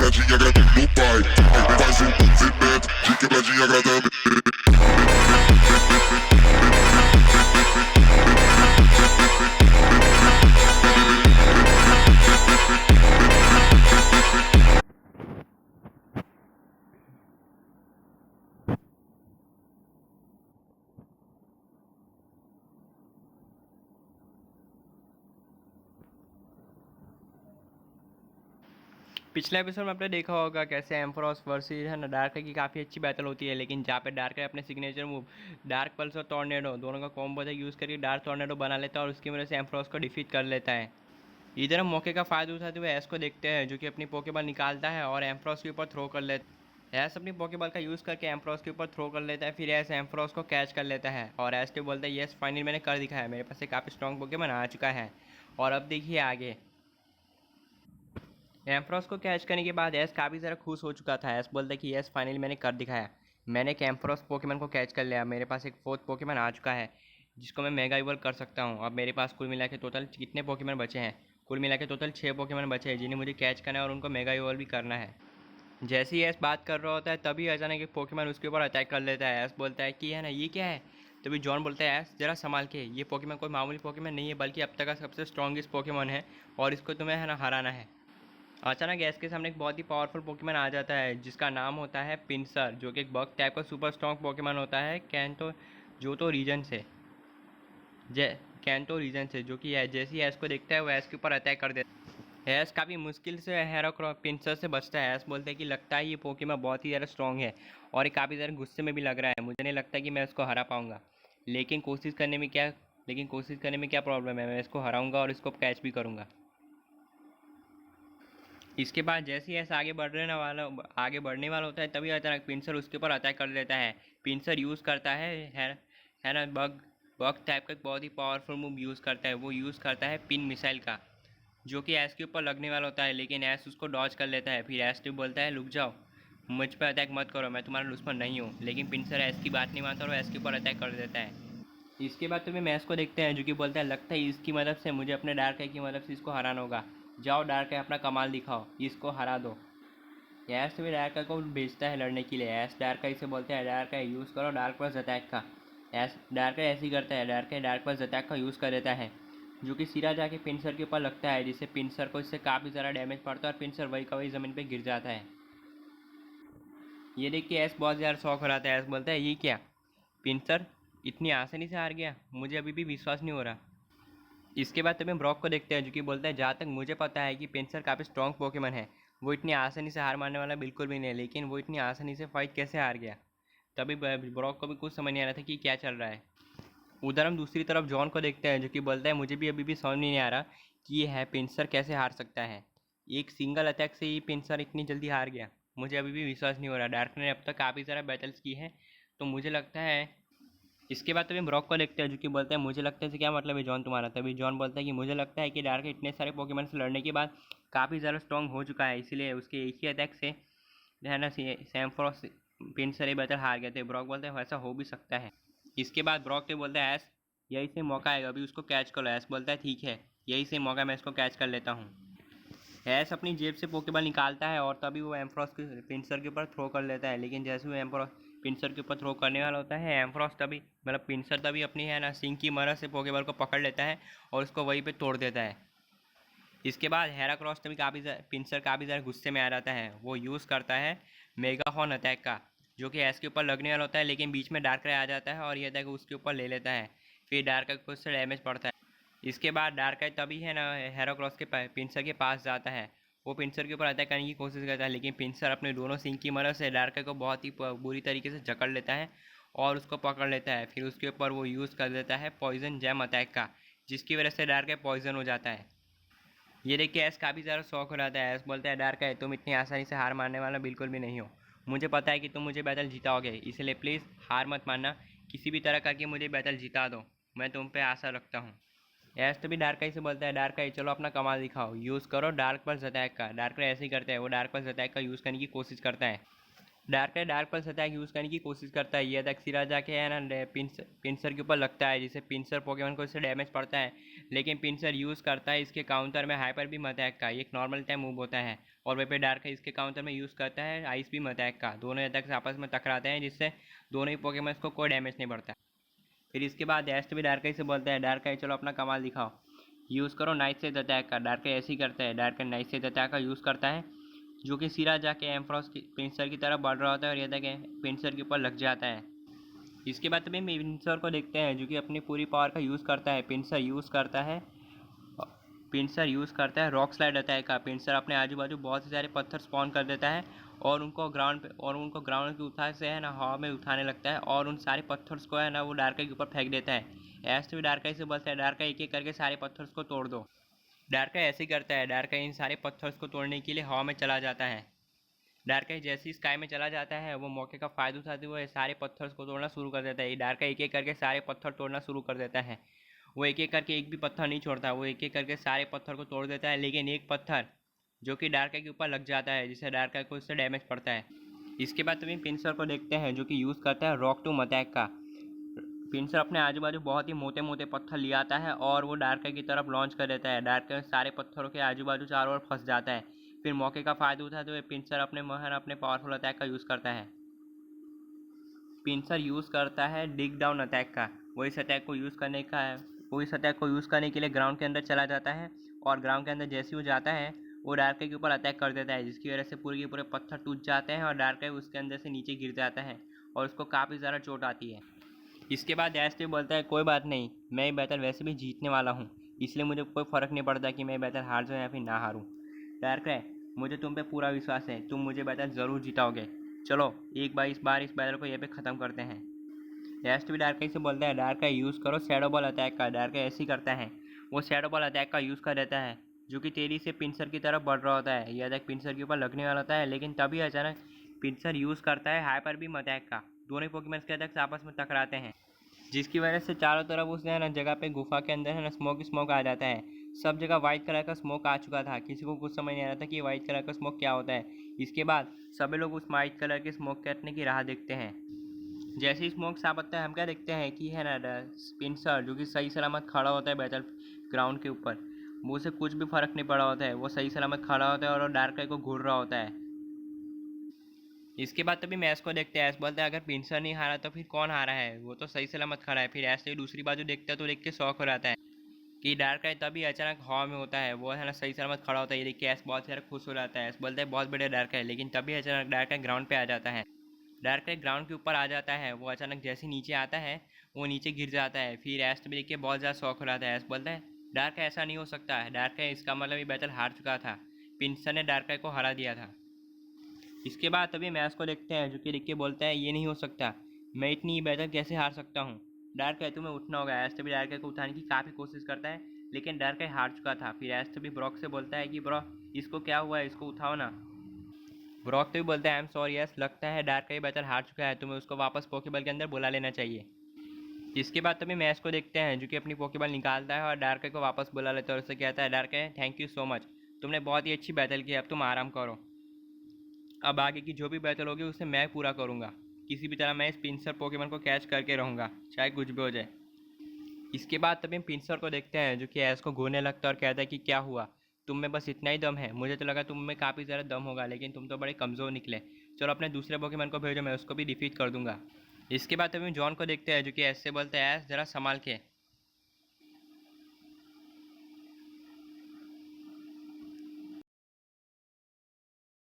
quebradinha grande no pai. Faz um movimento de quebradinha grande. पिछले episode में आपने देखा होगा कैसे एम्फरोस वर्सेस है ना डार्कर की काफ़ी अच्छी बैटल होती है, लेकिन जहाँ पे डार्कर अपने सिग्नेचर मूव डार्क पल्स और टॉर्नेडो दोनों का कॉम्बो यूज़ करके डार्क टॉर्नेडो बना लेता है और उसकी वजह से एम्फरोस को डिफीट कर लेता है। इधर हम मौके का फ़ायदा उठाते हुए एस को देखते हैं जो कि अपनी पोकेबॉल निकालता है और एम्फरोस के ऊपर थ्रो कर लेता है। एस अपनी पोकेबॉल का यूज़ करके एम्फरोस के ऊपर थ्रो कर लेता है, फिर एस एम्फरोस को कैच कर लेता है और एस के बोलता है यस फाइनल मैंने कर दिखाया, मेरे पास एक काफ़ी स्ट्रॉन्ग पोकेमॉन आ चुका है। और अब देखिए आगे एम्फ्रॉस को कैच करने के बाद एस काफ़ी ज़्यादा खुश हो चुका था। एस बोलता है कि यस फाइनली मैंने कर दिखाया, मैंने एक एम्फ्रॉस पोकेमॉन को कैच कर लिया, मेरे पास एक फोर्थ पोकेमॉन आ चुका है जिसको मैं मेगा इवॉल्व कर सकता हूँ। अब मेरे पास कुल मिला के टोटल कितने पोकेमॉन बचे हैं? कुल मिला के टोटल 6 पोकेमॉन बचे हैं जिन्हें मुझे कैच करना है और उनको मेगा इवॉल्व भी करना है। जैसे ही एस बात कर रहा होता है तभी अचानक एक पोकेमॉन उसके ऊपर अटैक कर लेता है। एस बोलता है कि है ना ये क्या है? तभी जॉन बोलता है एस जरा संभाल के, ये पोकेमॉन कोई मामूली पोकेमॉन नहीं है बल्कि अब तक का सबसे स्ट्रॉन्गेस्ट पोकेमॉन है और इसको तुम्हें है ना हराना है। अचानक गैस के सामने एक बहुत ही पावरफुल पोकेमॉन आ जाता है जिसका नाम होता है पिंसर, जो कि एक बग टाइप का सुपर स्ट्रॉन्ग पोकेमॉन होता है कैंटो जोतो रीजन से जै कैंटो रीजन से, जो कि जैसे ही एस को देखता है वो एस के ऊपर अटैक कर देता है। एस काफ़ी मुश्किल से हेरोक्रॉ पिंसर से बचता है। एस बोलते हैं कि लगता है ये पोकेमॉन बहुत ही ज़्यादा स्ट्रॉन्ग है और ये काफ़ी ज़्यादा गुस्से में भी लग रहा है, मुझे नहीं लगता कि मैं इसको हरा पाऊँगा, लेकिन कोशिश करने में क्या प्रॉब्लम है, मैं इसको हराऊँगा और इसको कैच भी करूँगा। इसके बाद जैसे ही ऐसा आगे बढ़ने वाला होता है तभी अचानक पिंसर उसके ऊपर अटैक कर लेता है। पिंसर यूज़ करता है ना बग बग टाइप का एक बहुत ही पावरफुल मूव यूज़ करता है, वो यूज़ करता है पिन मिसाइल का, जो कि ऐश के ऊपर लगने वाला होता है, लेकिन ऐश उसको डॉज कर लेता है। फिर ऐश बोलता है रुक जाओ, मुझ पर अटैक मत करो, मैं तुम्हारा दुश्मन नहीं हूँ, लेकिन पिंसर ऐश की बात नहीं मानता और ऐश के ऊपर अटैक कर देता है। इसके बाद तुम्हें मैच को देखते हैं जो कि बोलता है लगता है इसकी मदद से मुझे अपने डार्क है की मदद से इसको हराना होगा, जाओ डार्क है अपना कमाल दिखाओ, इसको हरा दो। ऐश भी डार्क को भेजता है लड़ने के लिए। ऐश डार्क इसे बोलते हैं डार्क है यूज़ करो डार्क प्लस अटैक का। ऐश डार्क ऐसे ही करता है, डार्क प्लस अटैक का यूज़ कर देता है जो कि सीधा जाके पिंसर के ऊपर लगता है, जिससे पिंसर को इससे काफ़ी ज़्यादा डैमेज पड़ता है और पिंसर वही का वही ज़मीन पर गिर जाता है। ये देख के ऐश बहुत ज़्यादा शौक हो रहा था। ऐश बोलता है ये क्या, पिंसर इतनी आसानी से हार गया, मुझे अभी भी विश्वास नहीं हो रहा। इसके बाद तुम्हें ब्रॉक को देखते हैं जो कि बोलता है जहाँ तक मुझे पता है कि पिंसर काफ़ी स्ट्रॉन्ग पोकेमन है, वो इतनी आसानी से हार मारने वाला बिल्कुल भी नहीं है, लेकिन वो इतनी आसानी से फाइट कैसे हार गया। तभी ब्रॉक को भी कुछ समझ नहीं आ रहा था कि क्या चल रहा है। उधर हम दूसरी तरफ जॉन को देखते हैं जो कि बोलता है मुझे भी अभी भी समझ नहीं आ रहा कि ये है पिंसर कैसे हार सकता है, एक सिंगल अटैक से ही पिंसर इतनी जल्दी हार गया, मुझे अभी भी विश्वास नहीं हो रहा। डार्क ने अब तक काफ़ी सारा बैटल्स की है तो मुझे लगता है। इसके बाद तभी ब्रॉक को देखते हैं जो कि बोलता है मुझे लगता है से क्या मतलब है जॉन तुम्हारा। तभी जॉन बोलता है कि मुझे लगता है कि डार्क इतने सारे पोकेमॉन से लड़ने के बाद काफ़ी ज़्यादा स्ट्रॉन्ग हो चुका है, इसलिए उसके एक ही अटैक से है ना सैमफ्रॉस पिंसर ये बैटल हार गए थे। ब्रॉक बोलते हैं वैसा हो भी सकता है। इसके बाद ब्रॉक के बोलता है ऐस यही से मौका आएगा, अभी उसको कैच कर लो। ऐस बोलता है ठीक है यही से मौका, मैं इसको कैच कर लेता हूँ। ऐस अपनी जेब से पोकेबॉल निकालता है और तभी वो एम्फ्रॉस के पिंसर के ऊपर थ्रो कर लेता है, लेकिन जैसे वो एम्फ्रॉस पिंसर के ऊपर थ्रो करने वाला होता है एम्फ्रॉस तभी मतलब पिंसर तभी अपनी है ना सिंग की मदद से पोकेबॉल को पकड़ लेता है और उसको वहीं पे तोड़ देता है। इसके बाद हेराक्रॉस तभी पिंसर काफ़ी ज़्यादा गुस्से में आ जाता है, वो यूज़ करता है मेगाहॉर्न अटैक का, जो कि एस के ऊपर लगने वाला होता है, लेकिन बीच में डार्क आ जाता है और ये अटैक उसके ऊपर ले लेता है, फिर डार्क को उससे डैमेज पड़ता है। इसके बाद डार्क तभी है ना हेराक्रॉस के पिंसर के पास जाता है, वो पिंसर के ऊपर अटैक करने की कोशिश करता है, लेकिन पिंसर अपने दोनों सिंग की मदद से डार्क को बहुत ही बुरी तरीके से जकड़ लेता है और उसको पकड़ लेता है। फिर उसके ऊपर वो यूज़ कर देता है पॉइजन जैम अटैक का, जिसकी वजह से डार्क पॉइजन हो जाता है। ये देख के ऐस काफ़ी ज़्यादा शौक हो रहा था। ऐस बोलता है डार्क है तुम इतनी आसानी से हार मारने वाला बिल्कुल भी नहीं हो, मुझे पता है कि तुम मुझे बैटल जिताओगे, इसलिए प्लीज़ हार मत मानना, किसी भी तरह करके मुझे बैटल जिता दो, मैं तुम पे आशा रखता हूँ। ऐस तो भी डार्क से बोलता है डार्क चलो अपना कमाल दिखाओ, यूज़ करो डार्क पर अटैक का। डार्क ऐसे ही करता है, वो डार्क पर अटैक का यूज़ करने की कोशिश करता है, डार्क पल्स अटैक यूज़ करने की कोशिश करता है। ये अटैक सीधा जाके है ना पिंसर के ऊपर लगता है, जिससे पिंसर पोकेमॉन को इससे डैमेज पड़ता है। लेकिन पिंसर यूज़ करता है इसके काउंटर में हाइपर बीम अटैक का, ये एक नॉर्मल टाइम मूव होता है। और वहीं पे डार्क इसके काउंटर में यूज़ करता है आइस बीम अटैक का। दोनों अटैक्स आपस में टकराते हैं, जिससे दोनों ही पोकेमॉन को कोई डैमेज नहीं पड़ता। फिर इसके बाद एस्ट भी डार्क से बोलता है, डार्क चलो अपना कमाल दिखाओ, यूज़ करो नाइट सेज अटैक का। डार्क ऐसे ही करता है, डार्क नाइट सेज अटैक का यूज़ करता है, जो कि सीधा जाके एम्फ्रॉस की पिंसर की तरफ बढ़ रहा होता है और ये तक पिंसर के ऊपर लग जाता है। इसके बाद तभी पिंसर को देखते हैं, जो कि अपनी पूरी पावर का यूज़ करता है। पिंसर यूज़ करता है रॉक स्लाइड अटैक का। पिंसर अपने आजू बाजू बहुत से सारे पत्थर स्पॉन कर देता है और उनको ग्राउंड के उठा से है ना हवा में उठाने लगता है और उन सारे पत्थर्स को है ना वो डार्का के ऊपर फेंक देता है। ऐसे भी डार्का से बोलता है, डार्का एक एक करके सारे पत्थर्स को तोड़ दो। डार्का ऐसे ही करता है, डार्का इन सारे पत्थर्स को तोड़ने के लिए हवा में चला जाता है। डार्का जैसे ही स्काई में चला जाता है, वो मौके का फ़ायदा उठाते हुए सारे पत्थर्स को तोड़ना शुरू कर देता है। डार्का एक एक करके सारे पत्थर तोड़ना शुरू कर देता है। वो एक एक करके एक भी पत्थर नहीं छोड़ता, वो एक एक करके सारे पत्थर को तोड़ देता है। लेकिन एक पत्थर जो कि डार्का के ऊपर लग जाता है, जिससे डार्का को इससे डैमेज पड़ता है। इसके बाद तुम पिंसर को देखते हैं, जो कि यूज़ करता है रॉक टूम अटैक का। पिंसर अपने आजू बाजू बहुत ही मोटे मोटे पत्थर ले आता है और वो डार्का की तरफ लॉन्च कर देता है। डार्का सारे पत्थरों के आजू बाजू चारों ओर फंस जाता है। फिर मौके का फ़ायदा उठाते हुए पिंसर अपने पावरफुल अटैक का यूज़ करता है। पिंसर यूज़ करता है डिग डाउन अटैक का। वो इस अटैक को यूज़ करने के लिए ग्राउंड के अंदर चला जाता है और ग्राउंड के अंदर जैसे ही वो जाता है, वो डार्का के ऊपर अटैक कर देता है, जिसकी वजह से पूरे के पूरे पत्थर टूट जाते हैं और डार्का उसके अंदर से नीचे गिर जाता है और उसको काफ़ी ज़्यादा चोट आती है। इसके बाद ऐश भी बोलता है, कोई बात नहीं, मैं ये बैटल वैसे भी जीतने वाला हूँ, इसलिए मुझे कोई फ़र्क नहीं पड़ता कि मैं बैटल हार जाऊँ या फिर ना हारूँ। डार्क मुझे तुम पे पूरा विश्वास है, तुम मुझे बैटल ज़रूर जिताओगे। चलो इस बार इस बैटल को ये पे ख़त्म करते हैं। ऐश भी डार्क से बोलता है, डार्क यूज़ करो शैडो बॉल अटैक का। डार्क ऐसे ही करता है, वो शैडो बॉल अटैक का यूज़ कर देता है, जो कि तेज़ी से पिंसर की तरफ बढ़ रहा होता है। यह अटैक पिंसर के ऊपर लगने वाला होता है, लेकिन तभी अचानक पिंसर यूज़ करता है हाइपर बीम अटैक का। दोनों पोकेमॉन्स के अटैक्स आपस में टकराते हैं, जिसकी वजह से चारों तरफ उस है ना जगह पे गुफा के अंदर है ना स्मोक आ जाता है। सब जगह वाइट कलर का स्मोक आ चुका था, किसी को कुछ समझ नहीं आ रहा था कि वाइट कलर का स्मोक क्या होता है। इसके बाद सभी लोग उस वाइट कलर के स्मोक के हटने की राह देखते हैं। जैसे ही स्मोक साफ होता है, हम क्या देखते हैं कि है ना पिंसर जो कि सही सलामत खड़ा होता है बैटल ग्राउंड के ऊपर। वो उसे कुछ भी फर्क नहीं पड़ा होता है, वो सही सलामत खड़ा होता है और डार्क को घूर रहा होता है। इसके बाद तभी मैच को देखते हैं, ऐश बोलता है, अगर पिंसर नहीं हारा तो फिर कौन हारा है, वो तो सही सलामत खड़ा है। फिर ऐसे ही दूसरी बाजू देखता है तो देख के शौक हो जाता है कि डार्क तभी अचानक हवा में होता है, वो है ना सही सलामत खड़ा होता है। ये देख के ऐश बहुत सारा खुश हो जाता है। ऐश बोलता है, बहुत बढ़िया डार्क है। लेकिन तभी अचानक डार्क ग्राउंड पे आ जाता है। डार्क ग्राउंड के ऊपर आ जाता है, वो अचानक जैसे नीचे आता है वो नीचे गिर जाता है। फिर ऐश भी देख के बहुत ज़्यादा शौक हो जाता है। ऐश बोलता है, डार्क ऐसा नहीं हो सकता है, डार्क इसका मतलब ये बैटल हार चुका था, पिंसर ने डार्क को हरा दिया था। इसके बाद तभी मैच को देखते हैं, जो कि देख के बोलता है, ये नहीं हो सकता, मैं इतनी बैटल कैसे हार सकता हूँ। डार्क तुम्हें उठना होगा। ऐश तभी डार्क को उठाने की काफ़ी कोशिश करता है, लेकिन डार्क हार चुका था। फिर ऐश तभी ब्रॉक से बोलता है कि ब्रो इसको क्या हुआ है, इसको उठाओ ना। ब्रॉक तो भी बोलता है, आई एम सॉरी यस, लगता है डार्क ये बैटल हार चुका है, तुम्हें उसको वापस पोकेबॉल के अंदर बुला लेना चाहिए। इसके बाद तभी मैच को देखते हैं, जो कि अपनी पोकेबॉल निकालता है और डार्क को वापस बुला लेता है और उससे कहता है, dark thank you so much, तुमने बहुत ही अच्छी बैटल की, अब तुम आराम करो, अब आगे की जो भी बैटल होगी उसे मैं पूरा करूँगा, किसी भी तरह मैं इस पिंसर पोकेमॉन को कैच करके रहूँगा, चाहे कुछ भी हो जाए। इसके बाद तभी हम पिंसर को देखते हैं, जो कि ऐश को घूरने लगता है और कहता है कि क्या हुआ, तुम में बस इतना ही दम है, मुझे तो लगा तुम में काफ़ी ज़्यादा दम होगा, लेकिन तुम तो बड़े कमज़ोर निकले, चलो अपने दूसरे पोकेमॉन को भेजो, मैं उसको भी डिफीट कर दूंगा। इसके बाद तभी हम जॉन को देखते हैं, जो कि ऐश से बोलता है, ऐश ज़रा संभाल के,